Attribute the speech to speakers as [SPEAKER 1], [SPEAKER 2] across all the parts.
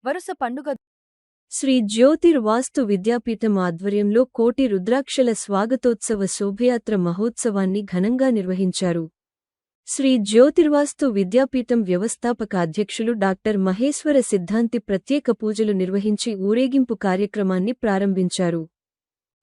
[SPEAKER 1] వరుస పండుగ
[SPEAKER 2] శ్రీ జ్యోతిర్వాస్తు విద్యాపీఠం ఆధ్వర్యంలో కోటి రుద్రాక్షల స్వాగతోత్సవ శోభయాత్ర మహోత్సవాన్ని ఘనంగా నిర్వహించారు. శ్రీ జ్యోతిర్వాస్తు విద్యాపీఠం వ్యవస్థాపక అధ్యక్షులు డాక్టర్ మహేశ్వర సిద్ధాంతి ప్రత్యేక పూజలు నిర్వహించి ఊరేగింపు కార్యక్రమాన్ని ప్రారంభించారు.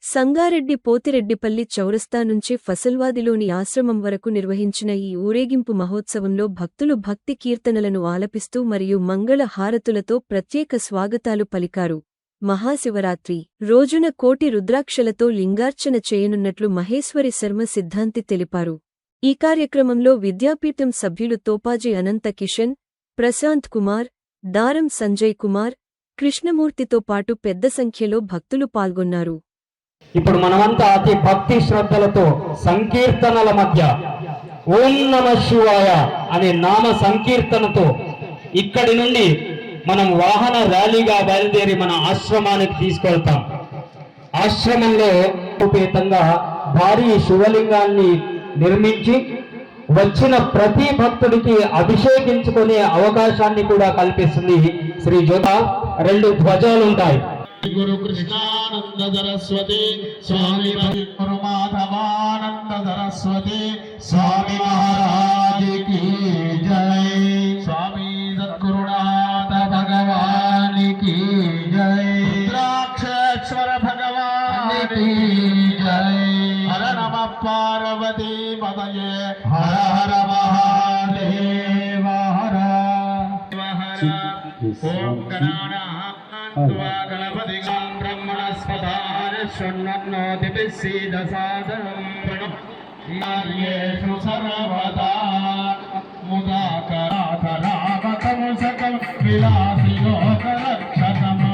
[SPEAKER 2] సంగారెడ్డి పోతిరెడ్డిపల్లి చౌరస్తా నుంచి ఫసల్వాదిలోని ఆశ్రమం వరకు నిర్వహించిన ఈ ఊరేగింపు మహోత్సవంలో భక్తులు భక్తి కీర్తనలను ఆలపిస్తూ మరియు మంగళ హారతులతో ప్రత్యేక స్వాగతాలు పలికారు. మహాశివరాత్రి రోజున కోటి రుద్రాక్షలతో లింగార్చన చేయనున్నట్లు మహేశ్వరి శర్మ సిద్ధాంతి తెలిపారు. ఈ కార్యక్రమంలో విద్యాపీఠం సభ్యులు తోపాజీ అనంత కిషన్, ప్రశాంత్ కుమార్, దారం సంజయ్ కుమార్, కృష్ణమూర్తితో పాటు పెద్ద సంఖ్యలో భక్తులు పాల్గొన్నారు.
[SPEAKER 3] ఇప్పుడు మనమంతా అతి భక్తి శ్రద్ధలతో సంకీర్తనల మధ్య ఓం నమః శివాయ అనే నామ సంకీర్తనతో ఇక్కడి నుండి మనం వాహన ర్యాలీగా బయలుదేరి మన ఆశ్రమానికి తీసుకెళ్తాం. ఆశ్రమంలో ఉపేతంగా భారీ శివలింగాన్ని నిర్మించి వచ్చిన ప్రతి భక్తుడికి అభిషేకించుకునే అవకాశాన్ని కూడా కల్పిస్తుంది శ్రీ జ్యోత. 2 ధ్వజాలు ఉంటాయి.
[SPEAKER 4] गुरु कृष्णानंद सरस्वती स्वामी गुरु माधवानंद सरस्वती स्वामी महाराज की जय। स्वामी सद्गुरुनाथ भगवान की जय। रुद्राक्षेश्वर भगवान की जय। हर नमः पार्वती पतये हर हर महादेव हर हर। ओम गणानां गणपति ब्रह्मणस्पदान शृण्वन्नोतिभिस्सीदसादनं प्रणम्येषु सर्वदा मुदाकराकरावतमुसकं विलासि लोकरक्षकम्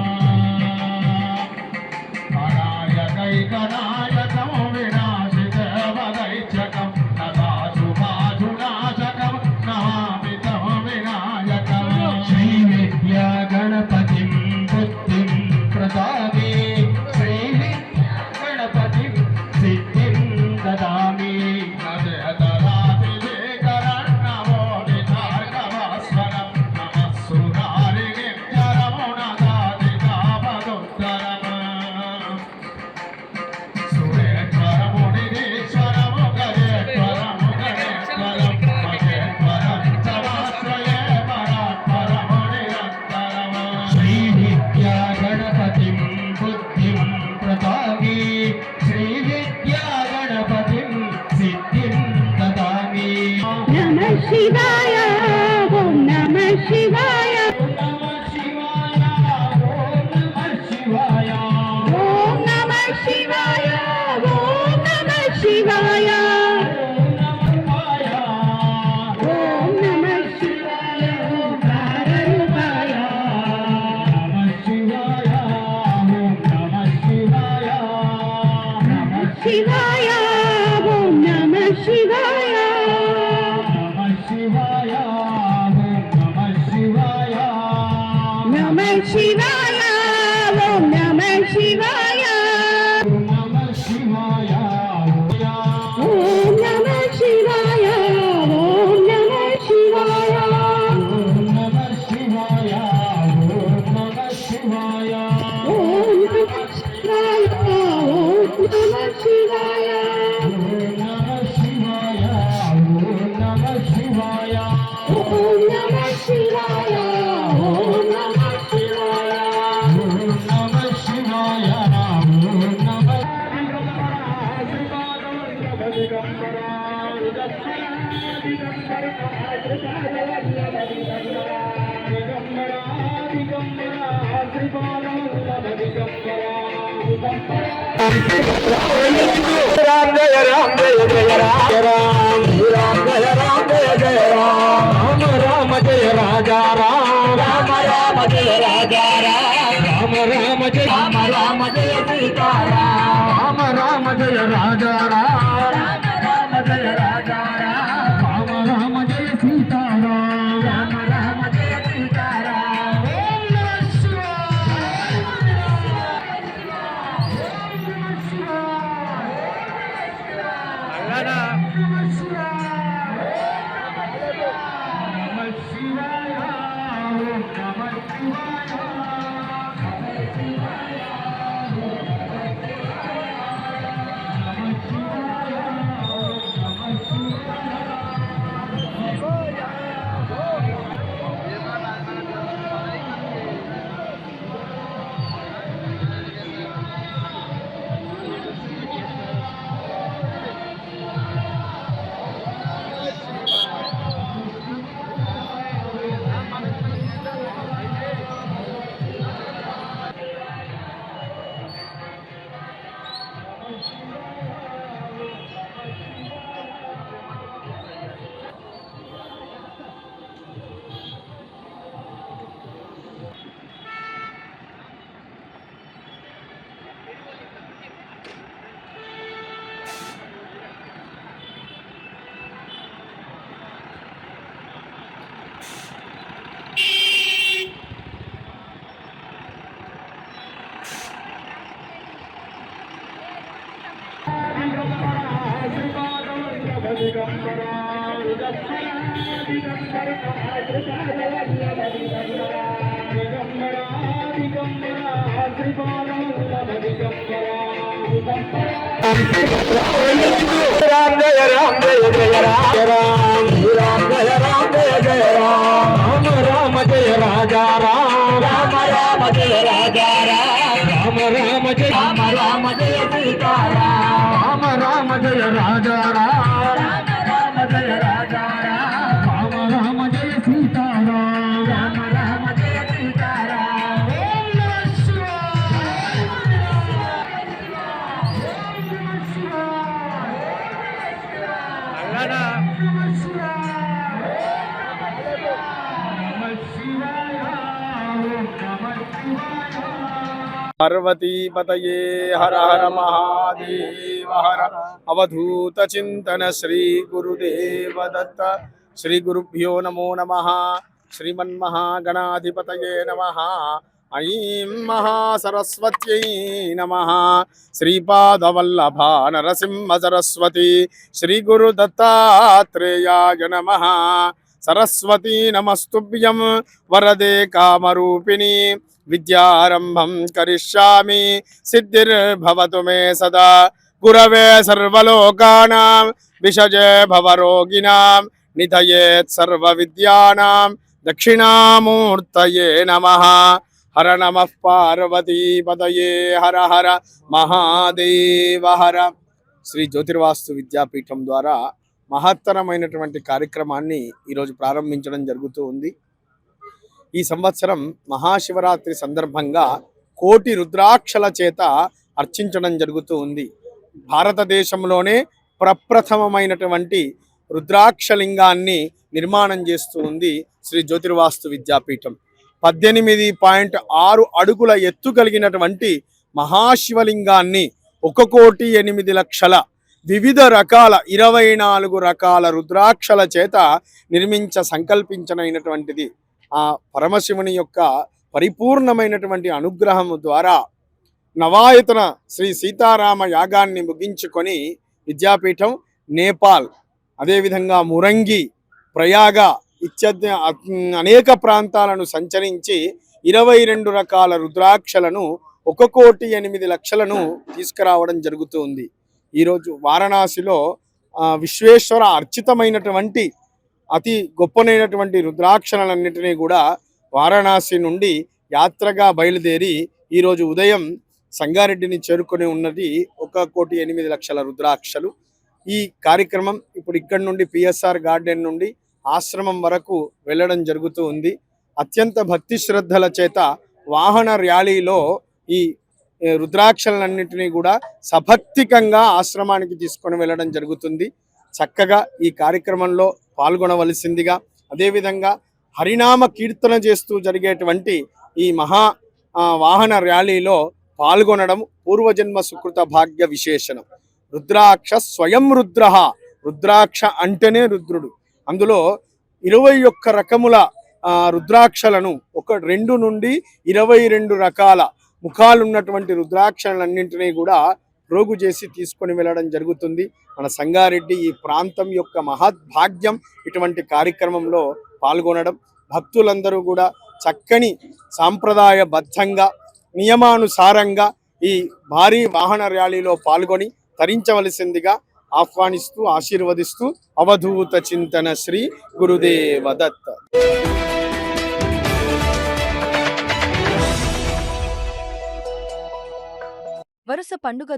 [SPEAKER 4] अनायकैकनायकं विनाशिदेवदैत्यकं नताशुभाशुनाशकं नमामि तं विनायकम्। श्रीविद्या गणपतिं बुद्धिं प्रदामि श्रीगणपतिं सिद्धिं ददामि। नमो निधार्गभास्वरं नमः सुरारिनित्यरमो नदादितापदुत्तरम्। सुरेश्वरमो निधीश्वरमो गजेश्वरमो गणेश्वरं महेश्वरं समाश्रये परात्परमो निरन्तरम्। श्रीविद्या गणपतिं बुद्धिं प्रदामि श्रीविद्या गणपतिं सिद्धिं ददामि।
[SPEAKER 5] नमः शिवाय ओम नमः शिवाय
[SPEAKER 4] ओम नमः शिवाय
[SPEAKER 5] ओम नमः शिवाय ओम नमः शिवाय ओम काररूपाय
[SPEAKER 4] नमः शिवाय ओम नमः शिवाय नमः
[SPEAKER 5] शिवाय ओम नमः शिवाय
[SPEAKER 4] नमः शिवाय ओम नमः शिवाय
[SPEAKER 5] नमः शिवाय ओम नमः शिवाय
[SPEAKER 4] नमः शिवाय
[SPEAKER 5] ओम नमः शिवाय ओम नमः शिवाय
[SPEAKER 4] नमः शिवाय नमः शिवाय
[SPEAKER 5] ओम नमः शिवाय ओम नमः शिवाय
[SPEAKER 4] नमः शिवाय नमः शिवाय
[SPEAKER 5] ओम नमः शिवाय ओम नमः शिवाय
[SPEAKER 4] नमः शिवाय
[SPEAKER 3] राम जय राम जय जय राम राम राम जय राम जय जय राम राम जय राजा राम राम राम जय राजा राम राम जय सीता राम राम जय राजा राम राम जय राजा राम राम जय सीता राम राम जय सीता राम।
[SPEAKER 4] नमः शिवाय नमः शिवाय
[SPEAKER 3] రామ జయ రామ జయ జయ రామ రామ జయ రామ జయ జయ రామ రామ జయ రాజా రామ రామ రామ జయ రాజా రామ రామ జయ రామ జయ సీతా రామ రామ జయ రాజా రామ రామ జయ రాజా రామ రామ జయ సీతా రామ రామ జయ సీతా రామ
[SPEAKER 1] पार्वतीपतये हर हर महादेव हर अवधूत चिंतन श्री गुरुदेव दत्त श्री गुरुभ्यो नमो नमः श्रीमन्महागणाधिपतये नमः ऐं महासरस्वत्यै नमः श्रीपादवल्लभा नरसिंह सरस्वती श्री गुरुदत्तात्रेयाय नमः सरस्वती नमस्तुभ्यं वरदे कामरूपिणी विद्यारंभं करिष्यामि सिद्धिर्भवतु मे सदा गुरवे सर्वलोकानां विषजे भवरोगिणां निधयेत् सर्वविद्यानां दक्षिणामूर्तये नमः हर नमः पार्वतीपतये हर हर महादेव हर శ్రీ జ్యోతిర్వాస్తు విద్యాపీఠం ద్వారా మహత్తరమైనటువంటి కార్యక్రమాన్ని ఈరోజు ప్రారంభించడం జరుగుతూ ఉంది. ఈ సంవత్సరం మహాశివరాత్రి సందర్భంగా కోటి రుద్రాక్షల చేత అర్చించడం జరుగుతూ ఉంది. భారతదేశంలోనే ప్రప్రథమమైనటువంటి రుద్రాక్షలింగాన్ని నిర్మాణం చేస్తూ ఉంది శ్రీ జ్యోతిర్వాస్తు విద్యాపీఠం. 18.6 అడుగుల ఎత్తు కలిగినటువంటి మహాశివలింగాన్ని 1,08,00,000 వివిధ రకాల 24 రకాల రుద్రాక్షల చేత సంకల్పించనైనటువంటిది. ఆ పరమశివుని యొక్క పరిపూర్ణమైనటువంటి అనుగ్రహం ద్వారా నవాయతన శ్రీ సీతారామ యాగాన్ని ముగించుకొని విద్యాపీఠం నేపాల్, అదేవిధంగా మురంగి, ప్రయాగ ఇత్యాది అనేక ప్రాంతాలను సంచరించి 22 రకాల రుద్రాక్షలను 1,08,00,000 తీసుకురావడం జరుగుతుంది. ఈరోజు వారణాసిలో విశ్వేశ్వర అర్చితమైనటువంటి అతి గొప్పనైనటువంటి రుద్రాక్షలన్నింటినీ కూడా వారణాసి నుండి యాత్రగా బయలుదేరి ఈరోజు ఉదయం సంగారెడ్డిని చేరుకొని ఉన్నది 1,08,00,000 రుద్రాక్షలు. ఈ కార్యక్రమం ఇప్పుడు ఇక్కడి నుండి పిఎస్ఆర్ గార్డెన్ నుండి ఆశ్రమం వరకు వెళ్ళడం జరుగుతూ ఉంది. అత్యంత భక్తి శ్రద్ధల చేత వాహన ర్యాలీలో ఈ రుద్రాక్షలన్నింటినీ కూడా సభక్తికంగా ఆశ్రమానికి తీసుకొని వెళ్ళడం జరుగుతుంది. చక్కగా ఈ కార్యక్రమంలో పాల్గొనవలసిందిగా, అదేవిధంగా హరినామ కీర్తన చేస్తూ జరిగేటువంటి ఈ మహా వాహన ర్యాలీలో పాల్గొనడం పూర్వజన్మ సుకృత భాగ్య విశేషణం. రుద్రాక్ష స్వయం రుద్ర, రుద్రాక్ష అంటేనే రుద్రుడు. అందులో 21 రకముల రుద్రాక్షలను 2 నుండి 22 రకాల ముఖాలున్నటువంటి రుద్రాక్షలన్నింటినీ కూడా ప్రోగు చేసి తీసుకొని వెళ్ళడం జరుగుతుంది. మన సంగారెడ్డి ఈ ప్రాంతం యొక్క మహద్భాగ్యం ఇటువంటి కార్యక్రమంలో పాల్గొనడం. భక్తులందరూ కూడా చక్కని సాంప్రదాయబద్ధంగా నియమానుసారంగా ఈ భారీ వాహన ర్యాలీలో పాల్గొని తరించవలసిందిగా ఆహ్వానిస్తూ ఆశీర్వదిస్తూ అవధూత చింతన శ్రీ గురుదేవ దత్త.
[SPEAKER 6] వరుస పండుగ